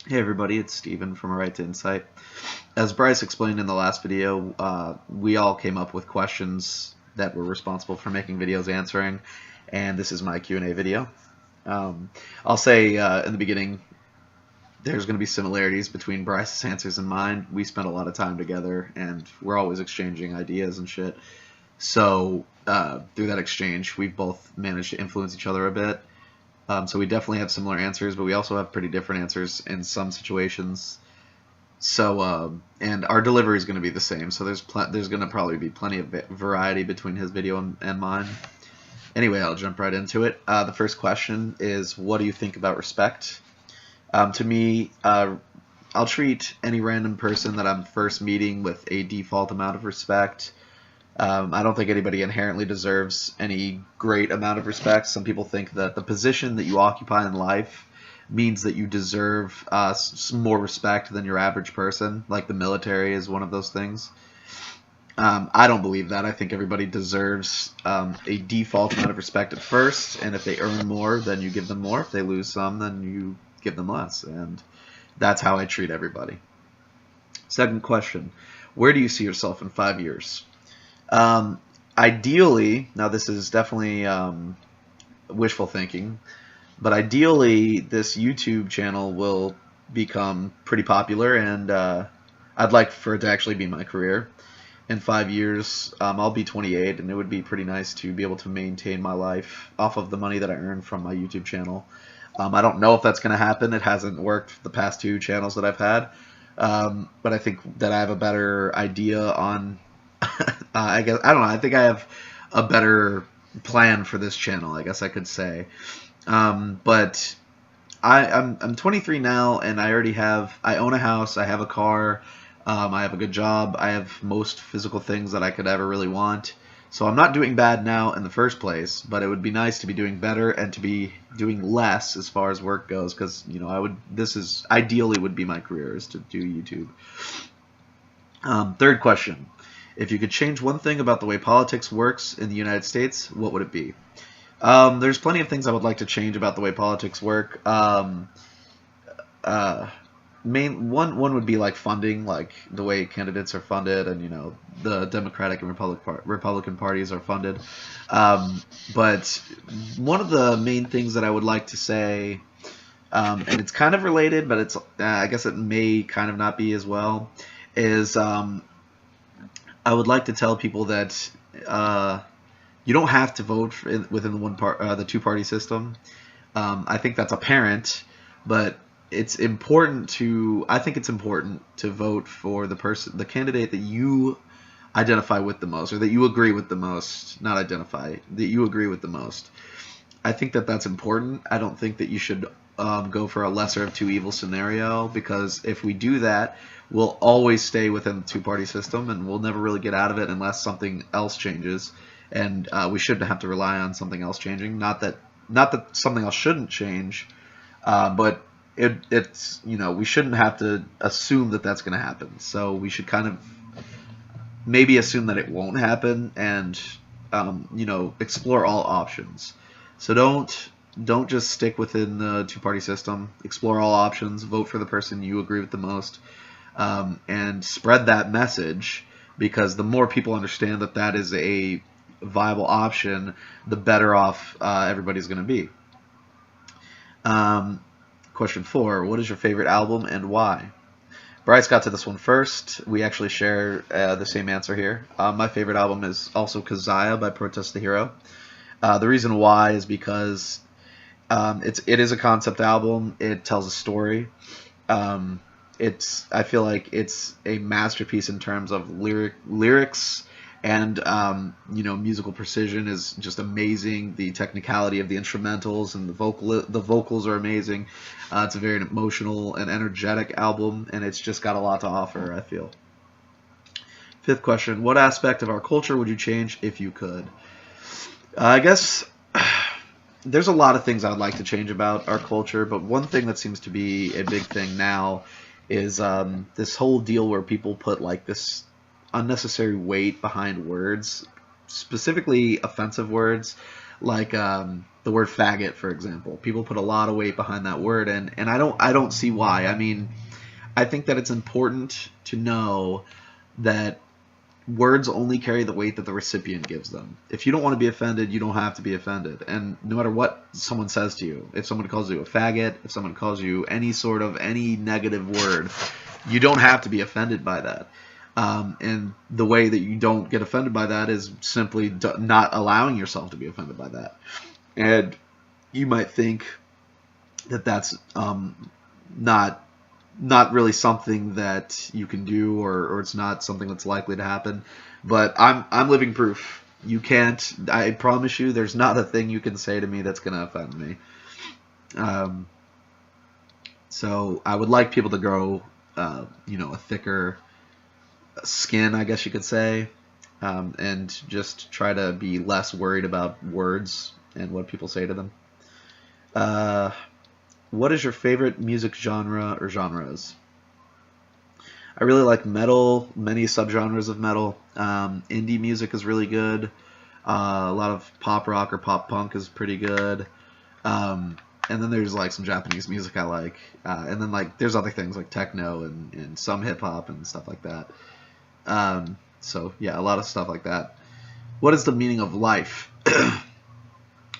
Hey everybody, it's Steven from A Right to Insight. As Bryce explained in the last video, we all came up with questions that we're responsible for making videos answering, and this is my Q&A video. I'll say in the beginning, there's going to be similarities between Bryce's answers and mine. We spent a lot of time together, and we're always exchanging ideas and shit. So through that exchange, we've both managed to influence each other a bit. So we definitely have similar answers, but we also have pretty different answers in some situations. So and our delivery is going to be the same. So there's going to probably be plenty of variety between his video and mine. Anyway, I'll jump right into it. The first question is, what do you think about respect? To me, I'll treat any random person that I'm first meeting with a default amount of respect. I don't think anybody inherently deserves any great amount of respect. Some people think that the position that you occupy in life means that you deserve some more respect than your average person, like the military is one of those things. I don't believe that. I think everybody deserves a default amount of respect at first, and if they earn more, then you give them more. If they lose some, then you give them less, and that's how I treat everybody. Second question, where do you see yourself in 5 years? Um, Ideally, now this is definitely wishful thinking, but ideally this YouTube channel will become pretty popular, and I'd like for it to actually be my career. In 5 years, I'll be 28, and it would be pretty nice to be able to maintain my life off of the money that I earn from my YouTube channel. I don't know if that's going to happen. It hasn't worked the past two channels that I've had, but I think that I have a better idea on I guess I don't know. I think I have a better plan for this channel. I guess I could say. But I'm 23 now, and I own a house. I have a car. I have a good job. I have most physical things that I could ever really want. So I'm not doing bad now in the first place, but it would be nice to be doing better and to be doing less as far as work goes, because this is ideally would be my career, is to do YouTube. Third question. If you could change one thing about the way politics works in the United States, what would it be? There's plenty of things I would like to change about the way politics work. Uh, one would be like funding, like the way candidates are funded, and the Democratic and Republican parties are funded. Um, but one of the main things that I would like to say, and it's kind of related, but it's I guess it may kind of not be as well, is I would like to tell people that you don't have to vote within the two-party system. I think that's apparent, but I think it's important to vote for the candidate that you identify with the most, or that you agree with the most. Not identify, that you agree with the most. I think that that's important. I don't think that you should go for a lesser of two evils scenario, because if we do that, we'll always stay within the two-party system, and we'll never really get out of it unless something else changes. And we shouldn't have to rely on something else changing. Not that something else shouldn't change, but it's we shouldn't have to assume that that's going to happen. So we should kind of maybe assume that it won't happen, and explore all options. So don't just stick within the two-party system. Explore all options. Vote for the person you agree with the most, and spread that message. Because the more people understand that that is a viable option, the better off everybody's going to be. Question 4: what is your favorite album and why? Bryce got to this one first. We actually share the same answer here. My favorite album is also Kazaya by Protest the Hero. The reason why is because it is a concept album. It tells a story. I feel like it's a masterpiece in terms of lyrics, and musical precision is just amazing. The technicality of the instrumentals and the vocals are amazing. It's a very emotional and energetic album, and it's just got a lot to offer, I feel. Fifth question: what aspect of our culture would you change if you could? I guess there's a lot of things I would like to change about our culture, but one thing that seems to be a big thing now is this whole deal where people put like this unnecessary weight behind words, specifically offensive words, like the word faggot, for example. People put a lot of weight behind that word, and I don't see why. I mean, I think that it's important to know that words only carry the weight that the recipient gives them. If you don't want to be offended, you don't have to be offended. And no matter what someone says to you, if someone calls you a faggot, if someone calls you any negative word, you don't have to be offended by that. And the way that you don't get offended by that is simply not allowing yourself to be offended by that. And you might think that that's not really something that you can do, or it's not something that's likely to happen. But I'm living proof. You can't. I promise you, there's not a thing you can say to me that's going to offend me. So I would like people to grow, a thicker skin, I guess you could say, and just try to be less worried about words and what people say to them. What is your favorite music genre or genres? I really like metal, many subgenres of metal. Indie music is really good. A lot of pop rock or pop punk is pretty good. And then there's like some Japanese music I like. And then like there's other things like techno and some hip hop and stuff like that. So yeah, a lot of stuff like that. What is the meaning of life?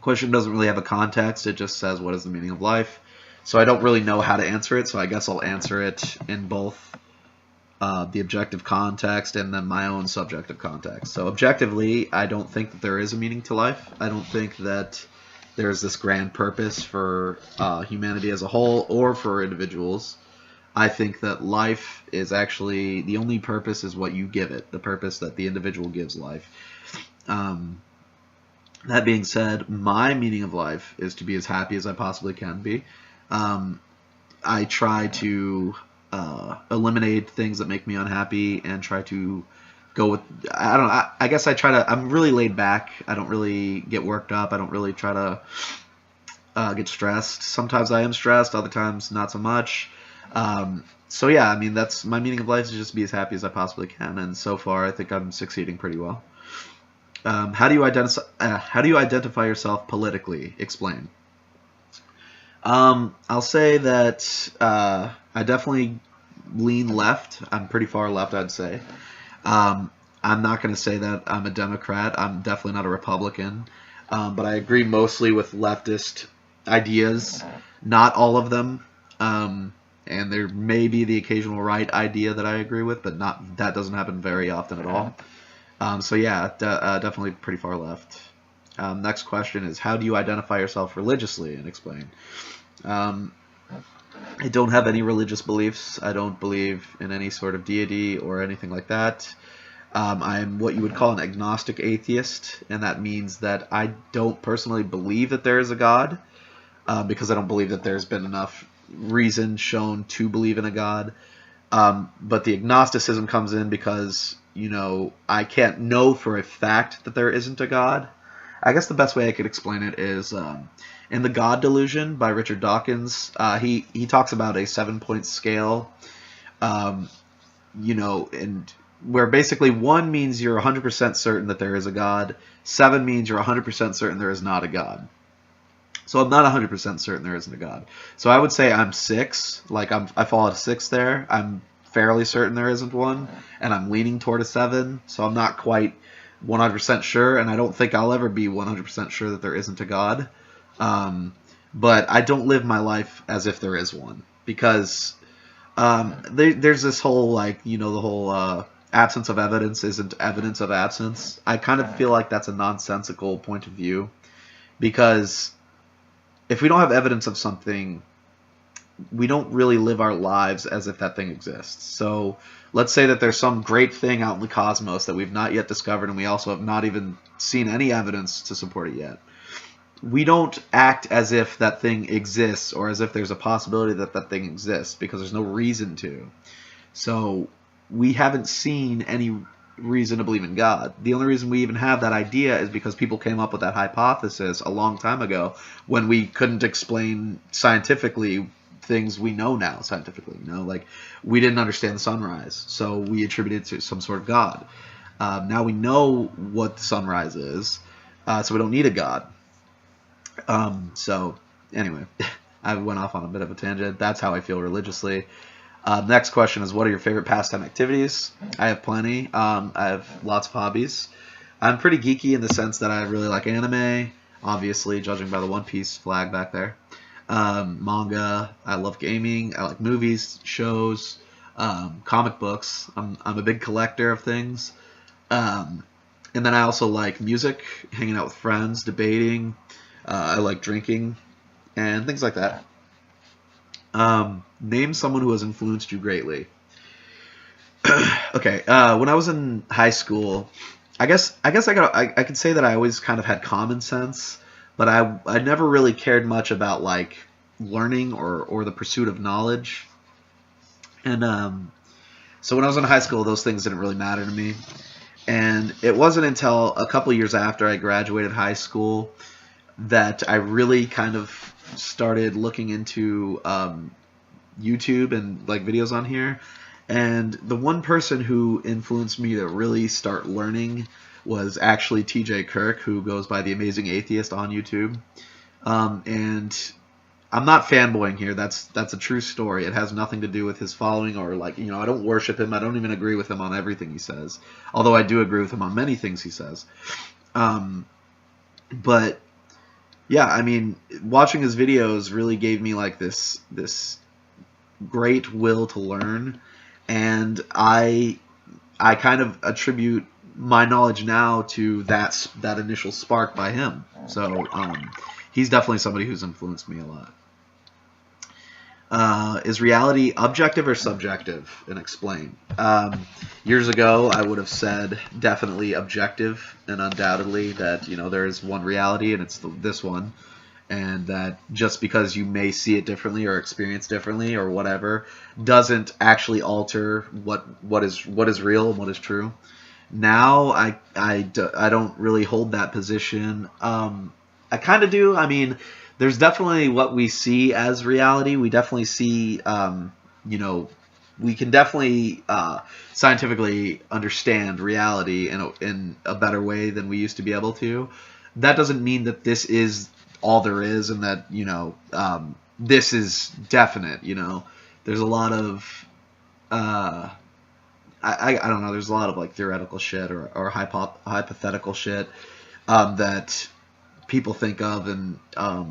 Question doesn't really have a context. It just says, what is the meaning of life? So I don't really know how to answer it, so I guess I'll answer it in both the objective context and then my own subjective context. So objectively, I don't think that there is a meaning to life. I don't think that there's this grand purpose for humanity as a whole or for individuals. I think that life is actually, the only purpose is what you give it, the purpose that the individual gives life. That being said, my meaning of life is to be as happy as I possibly can be. I try to eliminate things that make me unhappy and try to go with, I guess I try to, I'm really laid back. I don't really get worked up. I don't really try to get stressed. Sometimes I am stressed, other times not so much. So yeah, I mean, that's my meaning of life, is just be as happy as I possibly can, and so far I think I'm succeeding pretty well. How do you identify yourself politically? Explain. I'll say that I definitely lean left. I'm pretty far left, I'd say. I'm not going to say that I'm a Democrat. I'm definitely not a Republican. But I agree mostly with leftist ideas. Not all of them. And there may be the occasional right idea that I agree with, but that doesn't happen very often at all. So yeah, definitely pretty far left. Next question is, how do you identify yourself religiously, and explain? I don't have any religious beliefs. I don't believe in any sort of deity or anything like that. I'm what you would call an agnostic atheist, and that means that I don't personally believe that there is a God, because I don't believe that there's been enough reason shown to believe in a God. But the agnosticism comes in because, I can't know for a fact that there isn't a God. I guess the best way I could explain it is in The God Delusion by Richard Dawkins. He talks about a 7-point scale, and where basically 1 means you're 100% certain that there is a God, 7 means you're 100% certain there is not a God. So I'm not 100% certain there isn't a God. So I would say I'm 6, like I fall at a 6 there. I'm fairly certain there isn't one, and I'm leaning toward a 7, so I'm not quite 100% sure, and I don't think I'll ever be 100% sure that there isn't a God. But I don't live my life as if there is one, because there's this whole, the whole absence of evidence isn't evidence of absence. I kind of feel like that's a nonsensical point of view, because if we don't have evidence of something, we don't really live our lives as if that thing exists. So let's say that there's some great thing out in the cosmos that we've not yet discovered, and we also have not even seen any evidence to support it yet. We don't act as if that thing exists, or as if there's a possibility that that thing exists, because there's no reason to. So we haven't seen any reason to believe in God. The only reason we even have that idea is because people came up with that hypothesis a long time ago, when we couldn't explain scientifically things we know now scientifically. Like we didn't understand the sunrise, so we attributed it to some sort of God. Now we know what the sunrise is, so we don't need a God. So anyway, I went off on a bit of a tangent. That's how I feel religiously. Next question is, what are your favorite pastime activities? I have plenty. I have lots of hobbies. I'm pretty geeky in the sense that I really like anime, obviously, judging by the One Piece flag back there. Manga. I love gaming. I like movies, shows, comic books. I'm a big collector of things. And then I also like music, hanging out with friends, debating. I like drinking and things like that. Name someone who has influenced you greatly. Okay, when I was in high school, I guess I could say that I always kind of had common sense, but I never really cared much about like learning or the pursuit of knowledge. And so when I was in high school, those things didn't really matter to me. And it wasn't until a couple years after I graduated high school that I really kind of started looking into YouTube and like videos on here. And the one person who influenced me to really start learning was actually TJ Kirk, who goes by The Amazing Atheist on YouTube. And I'm not fanboying here. That's a true story. It has nothing to do with his following or like, I don't worship him. I don't even agree with him on everything he says. Although I do agree with him on many things he says. But yeah, I mean, watching his videos really gave me like this great will to learn, and I kind of attribute my knowledge now to that initial spark by him. So he's definitely somebody who's influenced me a lot. Is reality objective or subjective? And explain. Years ago, I would have said definitely objective, and undoubtedly that there is one reality, and it's this one, and that just because you may see it differently or experience differently or whatever doesn't actually alter what is real and what is true. Now I don't really hold that position. I kind of do. I mean, there's definitely what we see as reality. We definitely see, we can definitely scientifically understand reality in a better way than we used to be able to. That doesn't mean that this is all there is and that, this is definite, There's a lot of, I don't know, there's a lot of like theoretical shit or hypothetical shit that people think of, and I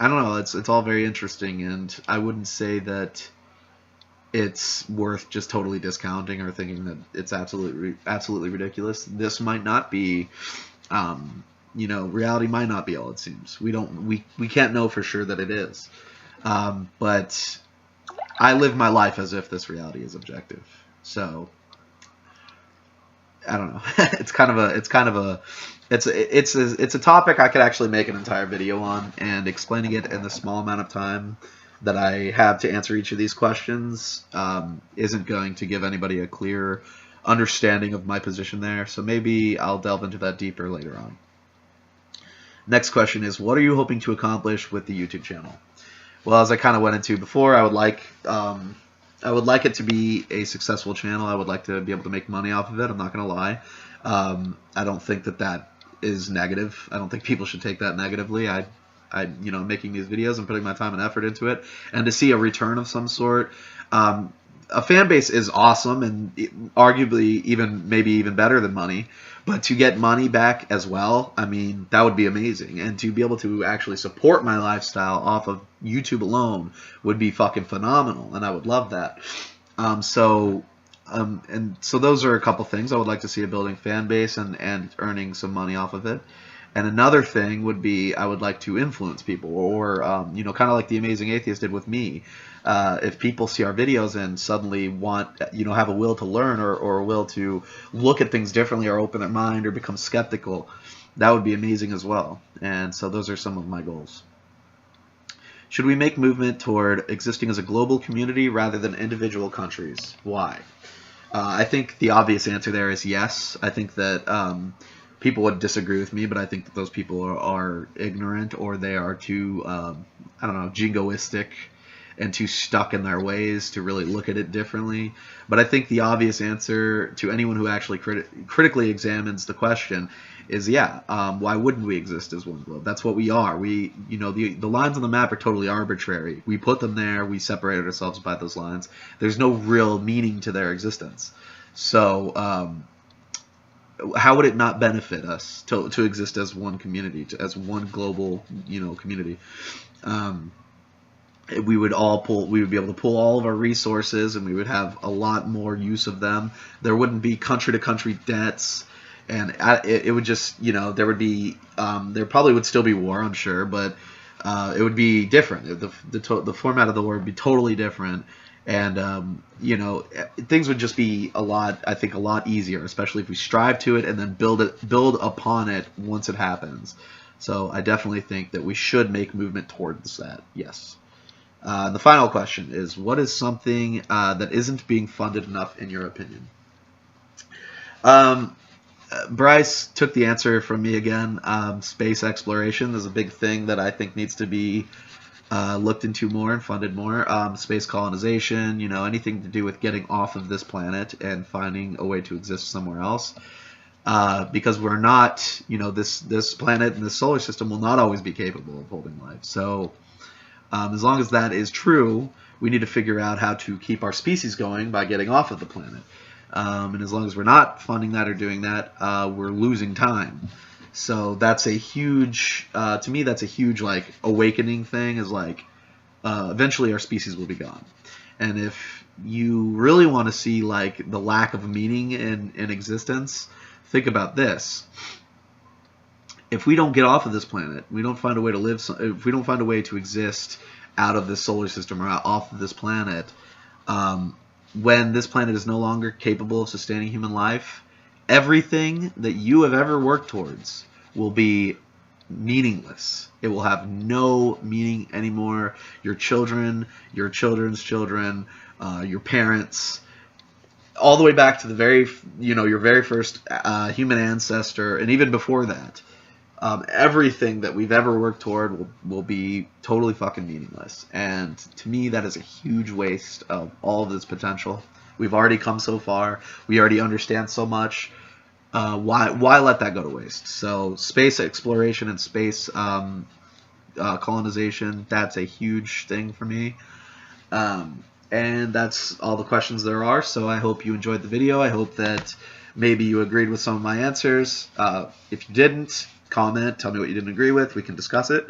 don't know, it's all very interesting, and I wouldn't say that it's worth just totally discounting or thinking that it's absolutely ridiculous. This might not be, reality might not be all it seems. We can't know for sure that it is, but I live my life as if this reality is objective. So I don't know. It's a topic I could actually make an entire video on, and explaining it in the small amount of time that I have to answer each of these questions isn't going to give anybody a clear understanding of my position there. So maybe I'll delve into that deeper later on. Next question is, what are you hoping to accomplish with the YouTube channel? Well, as I kind of went into before, I would like it to be a successful channel. I would like to be able to make money off of it. I'm not going to lie. I don't think that is negative. I don't think people should take that negatively. Making these videos and putting my time and effort into it, and to see a return of some sort. A fan base is awesome, and arguably maybe even better than money. But to get money back as well, I mean, that would be amazing. And to be able to actually support my lifestyle off of YouTube alone would be fucking phenomenal, and I would love that. So those are a couple things. I would like to see a building fan base and earning some money off of it. And another thing would be I would like to influence people, or kind of like The Amazing Atheist did with me. If people see our videos and suddenly want, have a will to learn or a will to look at things differently or open their mind or become skeptical, that would be amazing as well. And so those are some of my goals. Should we make movement toward existing as a global community rather than individual countries? Why? I think the obvious answer there is yes. I think that people would disagree with me, but I think that those people are ignorant, or they are too, jingoistic and too stuck in their ways to really look at it differently. But I think the obvious answer to anyone who actually critically examines the question is why wouldn't we exist as one globe? That's what we are. We, you know, the lines on the map are totally arbitrary. We put them there. We separated ourselves by those lines. There's no real meaning to their existence. So how would it not benefit us to exist as one community, as one global, you know, community? We would be able to pull all of our resources, and we would have a lot more use of them. There wouldn't be country to country debts, and it would just, you know, there would be there probably would still be war, I'm sure, but it would be different. The format of the war would be totally different, and you know, things would just be I think a lot easier, especially if we strive to it and then build upon it once it happens. So I definitely think that we should make movement towards that. Yes. The final question is, what is something that isn't being funded enough in your opinion? Bryce took the answer from me again. Space exploration is a big thing that I think needs to be looked into more and funded more. Space colonization, you know, anything to do with getting off of this planet and finding a way to exist somewhere else. Because we're not, you know, this planet and this solar system will not always be capable of holding life. So as long as that is true, we need to figure out how to keep our species going by getting off of the planet. And as long as we're not funding that or doing that, we're losing time. So that's a huge, to me, that's a huge, like, awakening thing, is like, eventually our species will be gone. And if you really want to see, like, the lack of meaning in existence, think about this. If we don't get off of this planet, we don't find a way to live, if we don't find a way to exist out of this solar system or off of this planet, when this planet is no longer capable of sustaining human life, everything that you have ever worked towards will be meaningless. It will have no meaning anymore. Your children, your children's children, your parents, all the way back to the very, you know, your very first human ancestor, and even before that, everything that we've ever worked toward will be totally fucking meaningless. And to me, that is a huge waste of all of this potential. We've already come so far. We already understand so much. Why let that go to waste? So space exploration and space colonization, that's a huge thing for me. And that's all the questions there are. So I hope you enjoyed the video. I hope that maybe you agreed with some of my answers. If you didn't, comment, tell me what you didn't agree with. We can discuss it.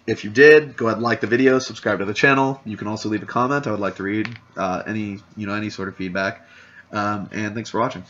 If you did, go ahead and like the video, subscribe to the channel. You can also leave a comment. I would like to read any sort of feedback. And thanks for watching.